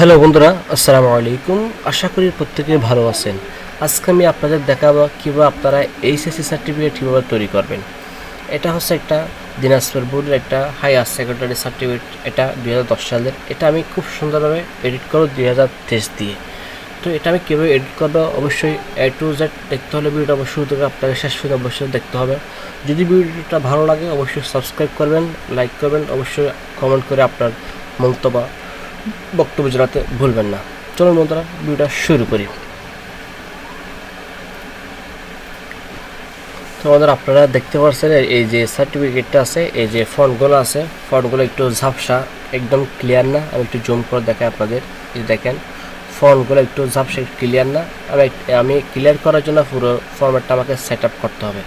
Hello বন্ধুরা, আসসালামু আলাইকুম। আশা করি প্রত্যেকে ভালো আছেন। আজকে আমি আপনাদের দেখাবো কীভাবে আপনারা এইচএসসি সার্টিফিকেট কীভাবে তৈরি করবেন। এটা হচ্ছে একটা দিনাজপুর বোর্ডের একটা হায়ার সেকেন্ডারি সার্টিফিকেট। এটা 2010 সালের। এটা আমি খুব সুন্দরভাবে এডিট করব 2023 দিয়ে। তো এটা আমি কীভাবে এডিট করবো অবশ্যই A to Z দেখতে হলে ভিডিওটা অবশ্যই থেকে আপনাকে শেষ পর্যন্ত অবশ্যই দেখতে হবে। যদি ভিডিওটা ভালো লাগে অবশ্যই সাবস্ক্রাইব করবেন, লাইক করবেন, অবশ্যই কমেন্ট করে আপনার মন্তব্য বক্তব্য জানাতে ভুলবেন না। চলুন বন্ধুরা ভিডিওটা শুরু করি। তো বন্ধুরা আপনারা দেখতে পাচ্ছেন এই যে সার্টিফিকেটটা আছে, এই যে ফন্টগুলো আছে, ফন্টগুলো একটু ঝাপসা, একদম ক্লিয়ার না। আমি একটু জুম করে দেখাই আপনাদের। এই দেখেন ফন্টগুলো একটু ঝাপসা, ক্লিয়ার না। আমি ক্লিয়ার করার জন্য পুরো ফরম্যাটটা আমাকে সেট আপ করতে হবে।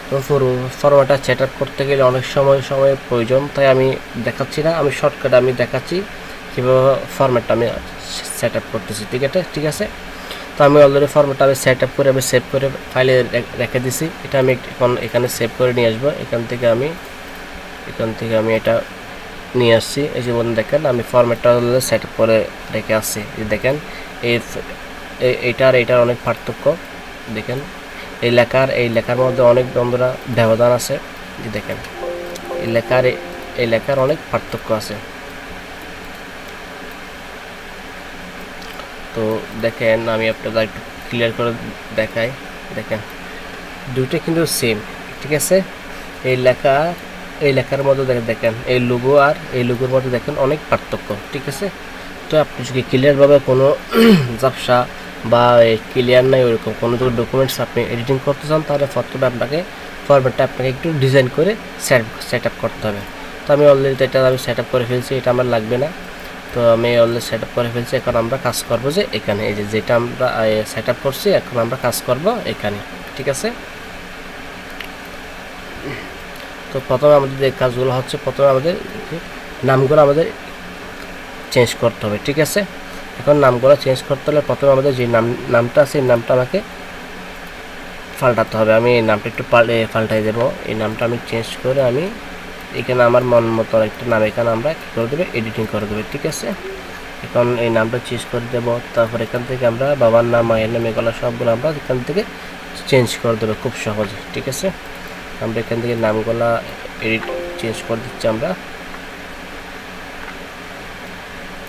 তো পুরো ফরম্যাটটা সেট আপ করতে গেলে অনেক সময় প্রয়োজন, তাই আমি দেখাচ্ছি না, আমি শর্টকাটে আমি দেখাচ্ছি কীভাবে ফরম্যাটটা আমি সেট আপ করতেছি। ঠিক আছে। তো আমি অলরেডি ফরম্যাটটা আমি সেট আপ করে আমি সেভ করে ফাইলে রেখে দিছি। এটা আমি এখন এখানে সেভ করে নিয়ে আসবো। এখান থেকে আমি এটা নিয়ে আসছি। এই যে বলুন দেখেন আমি ফরম্যাটটা সেট আপ করে রেখে আসছি। দেখেন এইটার অনেক পার্থক্য। দেখেন এই লেখার মধ্যে অনেক বন্ধুরা ব্যবধান আছে। যে দেখেন এই লেখার অনেক পার্থক্য আছে। তো দেখেন আমি আপনাদের একটু ক্লিয়ার করে দেখাই। দেখেন দুইটা কিন্তু সেম, ঠিক আছে। এই লেখার মধ্যে দেখেন এই লোগো আর এই লোগোর মধ্যে দেখেন অনেক পার্থক্য, ঠিক আছে। তো আপনি যদি ক্লিয়ারভাবে কোনো ঝাপসা বা ক্লিয়ার নাই ওইরকম কোনো ডকুমেন্টস আপনি এডিটিং করতে চান, তাহলে প্রথমে ফরম্যাটটা আপনাকে একটু ডিজাইন করে সেট আপ করতে হবে। তো আমি অলরেডি এটা আমি সেট আপ করে ফেলছি, এটা আমার লাগবে না। তো আমি অলরেডি সেট আপ করে ফেলছি। এখন আমরা কাজ করব যে এখানে এই যেটা আমরা সেট আপ করছি, এখন আমরা কাজ করব এখানে, ঠিক আছে। তো প্রথমে আমাদের যে কাজগুলো হচ্ছে, প্রথমে আমাদের নামগুলো আমাদের চেঞ্জ করতে হবে, ঠিক আছে। এখন নামগুলো চেঞ্জ করতে হলে প্রথমে আমাদের যে নামটা আছে এই নামটা আমাকে পাল্টাতে হবে। আমি এই নামটা একটু পাল্টাই দেবো। এই নামটা আমি চেঞ্জ করে আমি এখানে আমার মন মতো একটা নাম এখানে আমরা কী করে দেবো, এডিটিং করে দেবো, ঠিক আছে। এখন এই নামটা চেঞ্জ করে দেবো। তারপর এখান থেকে আমরা বাবার নাম, মায়ের নাম, এগুলো সবগুলো আমরা এখান থেকে চেঞ্জ করে দেবো খুব সহজে, ঠিক আছে। আমরা এখান থেকে নামগুলা চেঞ্জ করে দিচ্ছি। আমরা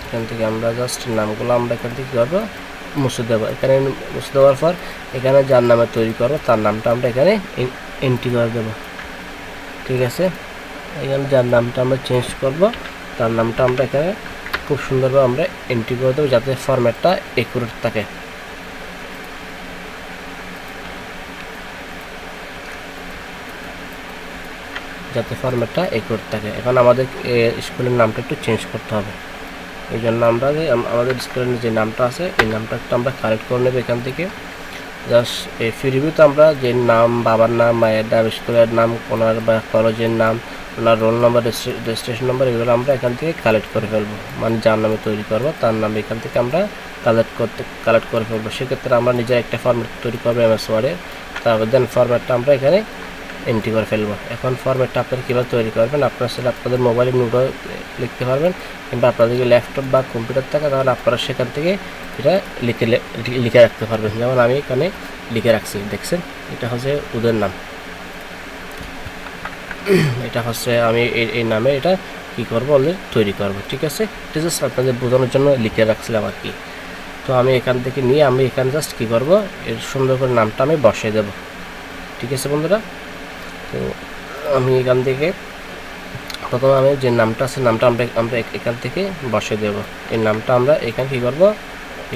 এখান থেকে আমরা জাস্ট নামগুলো আমরা এখান থেকে কী করবো, মুছে দেবো। এখানে মুছে দেওয়ার পর এখানে যার নামে তৈরি করবো তার নামটা আমরা এখানে এন্ট্রি করে দেবো, ঠিক আছে। এখানে যার নামটা আমরা চেঞ্জ করব তার নামটা আমরা এখানে খুব সুন্দরভাবে আমরা এন্ট্রি করে দেবো, যাতে ফরম্যাটটা একুরেট থাকে। এখন আমাদের স্কুলের নামটা একটু চেঞ্জ করতে হবে। এই জন্য আমরা আমাদের স্কুলের যে নামটা আছে এই নামটা একটু আমরা কালেক্ট করে নেব এখান থেকে। জাস্ট এই ফ্রিভিউতে আমরা যে নাম, বাবার নাম, মায়ের নাম, স্কুলের নাম, ওনার বা কলেজের নাম, ওনার রোল নাম্বার, রেজিস্ট্রেশন নাম্বার, এগুলো আমরা এখান থেকে কালেক্ট করে ফেলবো। মানে যার নামে তৈরি করবো তার নামে এখান থেকে আমরা কালেক্ট করে ফেলবো। সেক্ষেত্রে আমরা নিজের একটা ফরম্যাট তৈরি করবো MS ওয়ার্ডে। তারপর দেন ফরম্যাটটা আমরা এখানে এন্ট্রি করে ফেলবো। এখন ফরম্যাটটা আপনারা কীভাবে তৈরি করবেন, আপনারা সেটা আপনাদের মোবাইলে নোটও লিখতে পারবেন, কিংবা আপনাদের যদি ল্যাপটপ বা কম্পিউটার থাকে তাহলে আপনারা সেখান থেকে এটা লিখে রাখতে পারবেন। যেমন আমি এখানে লিখে রাখছি, দেখছেন এটা হচ্ছে ওদের নাম। এটা হচ্ছে আমি এই নামে এটা কী করবো, অলরেডি তৈরি করবো, ঠিক আছে। এটা জাস্ট আপনাদের বোঝানোর জন্য লিখে রাখছিলাম আর কি। তো আমি এখান থেকে নিয়ে আমি এখানে জাস্ট কী করবো, এর সুন্দর করে নামটা আমি বসিয়ে দেবো, ঠিক আছে বন্ধুরা। তো আমি এখান থেকে প্রথমে আমি যে নামটা আছে নামটা আমরা এখান থেকে বসিয়ে দেব। এই নামটা আমরা এখানে কী করবো,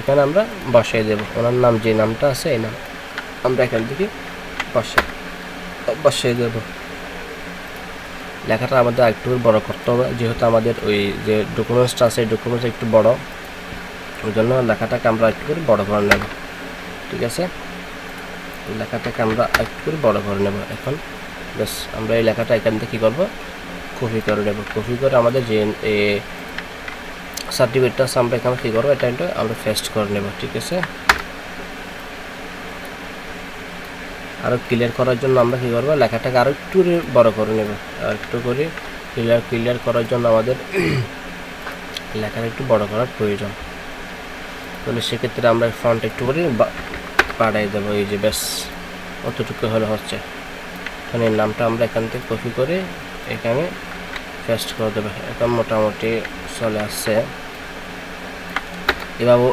এখানে আমরা বসিয়ে দেব। ওনার নাম যে নামটা আছে এই নাম আমরা এখান থেকে বসিয়ে দেব। লেখাটা আমাদের একটু বড় করতে হবে, যেহেতু আমাদের ওই যে ডকুমেন্টসটা আছে এই ডকুমেন্টস একটু বড়, ওই জন্য লেখাটাকে আমরা একটু করে বড় করে নেব, ঠিক আছে। লেখাটাকে আমরা একটু করে বড় করে নেব। এখন বেশ আমরা এই লেখাটা এখান থেকে কী করবো, কপি করে নেব। কপি করে আমাদের যে সার্টিফিকেটটা আছে আমরা এখানে কী করবো, এটা আমরা পেস্ট করে নেব, ঠিক আছে। আরও ক্লিয়ার করার জন্য আমরা কী করবো, লেখাটাকে আরও একটু বড় করে নেব। আর একটু করে ক্লিয়ার করার জন্য আমাদের লেখাটা একটু বড় করার প্রয়োজন। তাহলে সেক্ষেত্রে আমরা ফন্ট একটু করে বাড়াই দেবো, এই যে ব্যাস অতটুকু হলে হচ্ছে। এখানে নামটা আমরা এখান থেকে কপি করে এখানে পেস্ট করে দেবো। এখন মোটামুটি চলে আসছে, এভাবে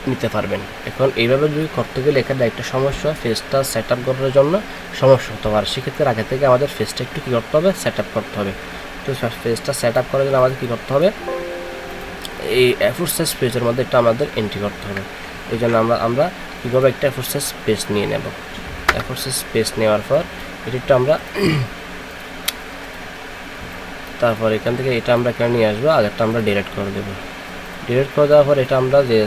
নিতে পারবেন। এখন এইভাবে যদি করতে গেলে এখানে একটা সমস্যা, ফেসটা সেট আপ করার জন্য সমস্যা হতে পারে। সেক্ষেত্রে আগে থেকে আমাদের ফেসটা একটু কী করতে হবে, সেট আপ করতে হবে। তো ফেসটা সেট আপ করার জন্য আমাদের কী করতে হবে, এই A4 সাইজ পেজের মধ্যে এটা আমাদের এন্ট্রি করতে হবে। এই জন্য আমরা কী করবো, একটা A4 সাইজ পেজ নিয়ে নেব। A4 সাইজ পেজ নেওয়ার পর এটা আমরা তারপর এখান থেকে এটা আমরা এখানে নিয়ে আসবো, আগেরটা আমরা ডিলিট করে দেবো। ডিলিট করে দেওয়ার পর এটা আমরা যে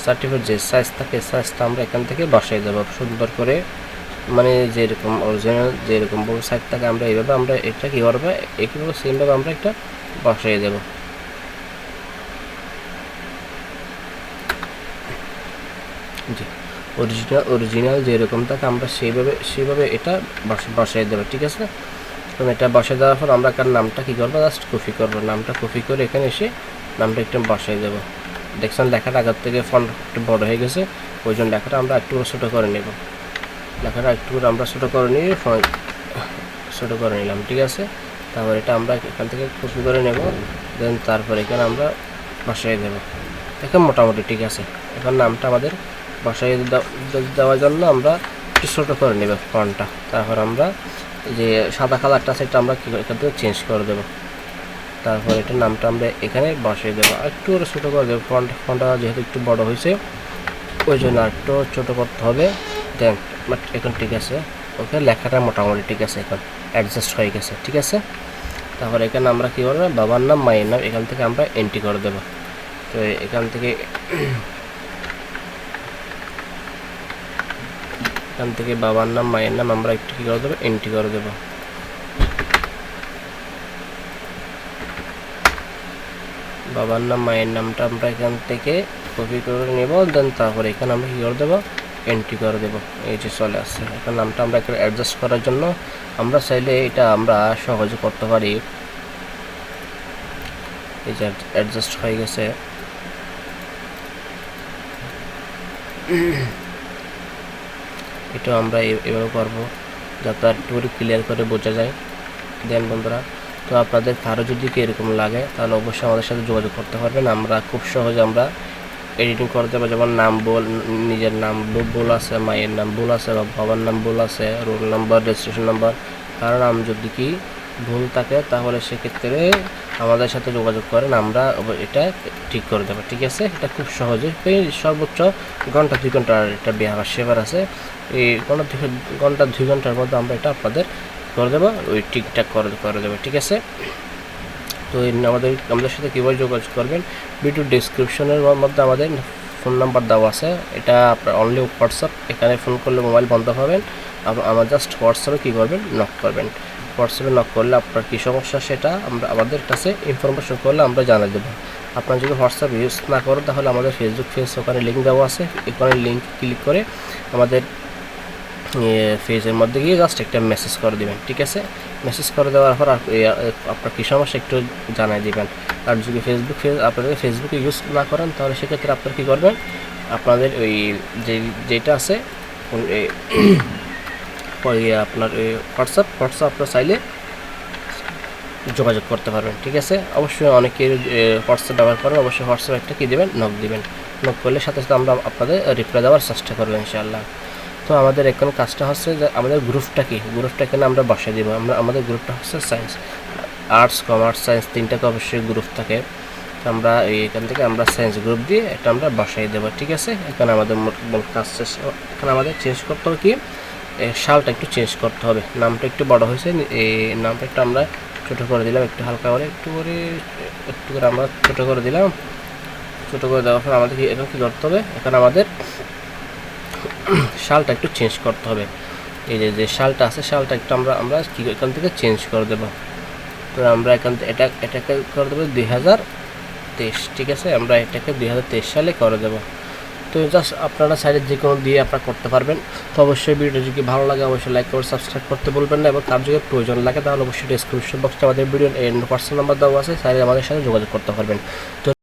সার্টিফিকেট যে সাইজ থাকে সাইজটা আমরা এখান থেকে বসাই দেবো সুন্দর করে, মানে যেরকম অরিজিনাল যেরকম বড় সাইজ থাকে আমরা এইভাবে আমরা এটা কী করবো, একইভাবে সেমভাবে আমরা একটা বসাই দেবো। জি, অরিজিনাল যেরকম থাকে আমরা সেইভাবে এটা বসাই দেবো, ঠিক আছে। তো এটা বসাই দেওয়ার পর আমরা কার নামটা কী করবো, জাস্ট কপি করবো। নামটা কপি করে এখানে এসে নামটা একটু বসাই দেবো। দেখছেন লেখাটা আগের থেকে ফন্ট একটু বড় হয়ে গেছে, ওই জন্য লেখাটা আমরা একটু ছোটো করে নেব। লেখাটা একটু করে আমরা ছোটো করে নিয়ে ছোটো করে নিলাম, ঠিক আছে। তারপর এটা আমরা এখান থেকে কপি করে নেব, দেন তারপর এখানে আমরা বসাই দেবো। এখন মোটামুটি ঠিক আছে। এখন নামটা আমাদের বসাই দেওয়ার জন্য আমরা একটু ছোটো করে নেব ফন্টটা। তারপর আমরা যে সাদা কালারটা সেটা আমরা এখান থেকে চেঞ্জ করে দেবো। তারপর এটা নামটা আমরা এখানে বসিয়ে দেবো, একটু করে ছোটো করে দেবো। ফন্টটা যেহেতু একটু বড় হয়েছে ওই জন্য একটু ছোটো করতে হবে। দেন এখন ঠিক আছে, ওকে লেখাটা মোটামুটি ঠিক আছে, এখন অ্যাডজাস্ট হয়ে গেছে, ঠিক আছে। তারপর এখানে আমরা কী করবো, বাবার নাম মায়ের নাম এখান থেকে আমরা এন্ট্রি করে দেবো। তো এখান থেকে বাবার নাম মায়ের নাম আমরা একটু কী করে দেবো, এন্ট্রি করে দেবো। বাবার নাম মায়ের নামটা আমরা এখান থেকে কপি করে নেব, দেন তারপরে এখানে আমরা কী করে দেবো, এন্ট্রি করে দেবো। এই যে চলে আসছে। এখন নামটা আমরা একটু অ্যাডজাস্ট করার জন্য আমরা চাইলে এটা আমরা সহজে করতে পারি। এই যে অ্যাডজাস্ট হয়ে গেছে। এটা আমরা এভাবে করবো যাতে একটু ক্লিয়ার করে বোঝা যায়। দেন বন্ধুরা, তো আপনাদের কারো যদি কি এরকম লাগে তাহলে অবশ্যই আমাদের সাথে যোগাযোগ করতে পারবেন। আমরা খুব সহজে আমরা এডিটিং করতে পারবো। যেমন নাম নিজের নাম ভুল আছে, মায়ের নাম ভুল আছে, বা বাবার নাম ভুল আছে, রোল নাম্বার, রেজিস্ট্রেশন নাম্বার, কারণ নাম যদি কি ভুল থাকে তাহলে সেক্ষেত্রে আমাদের সাথে যোগাযোগ করেন, আমরা এটা ঠিক করে দেবো, ঠিক আছে। এটা খুব সহজে, সর্বোচ্চ ঘন্টা 2 ঘন্টার একটা বিহেভিয়ার সেভার আছে। এই ঘন্টা 2 ঘন্টার মধ্যে আমরা এটা আপনাদের করে দেবো, ওই ঠিকঠাক করে দেবো, ঠিক আছে। তো আমাদের সাথে কীভাবে যোগাযোগ করবেন, ভিডিও ডিসক্রিপশনের মধ্যে আমাদের ফোন নাম্বার দেওয়া আছে। এটা আপনার অনলি হোয়াটসঅ্যাপ, এখানে ফোন করলে মোবাইল বন্ধ পাবেন। আমার জাস্ট হোয়াটসঅ্যাপে কী করবেন, নক করবেন। হোয়াটসঅ্যাপে নক করলে আপনার কী সমস্যা সেটা আমরা আমাদের কাছে ইনফরমেশন করলে আমরা জানিয়ে দেবো। আপনার যদি হোয়াটসঅ্যাপ ইউজ না করেন তাহলে আমাদের ফেসবুক পেজ, ওখানে লিঙ্ক দেওয়া আছে, এখানে লিঙ্ক ক্লিক করে আমাদের ফেজের মধ্যে গিয়ে জাস্ট একটা মেসেজ করে দেবেন, ঠিক আছে। মেসেজ করে দেওয়ার পর আপনার কী সমস্যা একটু জানাই দেবেন। আর যদি আপনাদের ফেসবুকে ইউজ না করেন তাহলে সেক্ষেত্রে আপনারা কী করবেন, আপনাদের ওই যেটা আছে আপনার হোয়াটসঅ্যাপ আপনার চাইলে যোগাযোগ করতে পারবেন, ঠিক আছে। অবশ্যই অনেকে হোয়াটসঅ্যাপ ব্যবহার করেন, অবশ্যই হোয়াটসঅ্যাপ একটা কী দেবেন, নক দিবেন। নক করলে সাথে সাথে আমরা আপনাদের রিপ্লাই দেওয়ার চেষ্টা করবো ইনশাআল্লাহ। তো আমাদের এখন কাজটা হচ্ছে যে আমাদের গ্রুপটা এখানে আমরা বসাই দিব। আমাদের গ্রুপটা হচ্ছে সায়েন্স, আর্টস, কমার্স, সায়েন্স তিনটাকে অবশ্যই গ্রুপ থাকে। তো আমরা এখান থেকে আমরা সায়েন্স গ্রুপ দিয়ে এটা আমরা বসাই দেবো, ঠিক আছে। এখানে আমাদের কাজ শেষ। এখানে আমাদের চেঞ্জ করতে হবে কি, সালটা একটু চেঞ্জ করতে হবে। নামটা একটু বড় হয়েছে, এই নামটা একটু আমরা ছোটো করে দিলাম, একটু হালকা করে একটু করে আমরা ছোটো করে দিলাম। ছোটো করে দেওয়ার পর আমাদের এখন কী করতে হবে, এখানে আমাদের সালটা একটু চেঞ্জ করতে হবে। এই যে সালটা আছে, সালটা একটু আমরা এখান থেকে চেঞ্জ করে দেবো। তো আমরা এটাকে করে দেবো 2023, ঠিক আছে। আমরা এটাকে 2023 সালে করে দেবো। তো জাস্ট আপনারা সাইডের যে কোনো দিয়ে আপনারা করতে পারবেন। তো অবশ্যই ভিডিওটা যদি ভালো লাগে অবশ্যই লাইক করে সাবস্ক্রাইব করতে বলবেন না, এবং তার যদি প্রয়োজন লাগে তাহলে অবশ্যই ডেসক্রিপশন বক্সে আমাদের ভিডিওর হোয়াটসঅ্যাপ নাম্বার দেওয়া আছে, সাইডে আমাদের সাথে যোগাযোগ করতে পারবেন। তো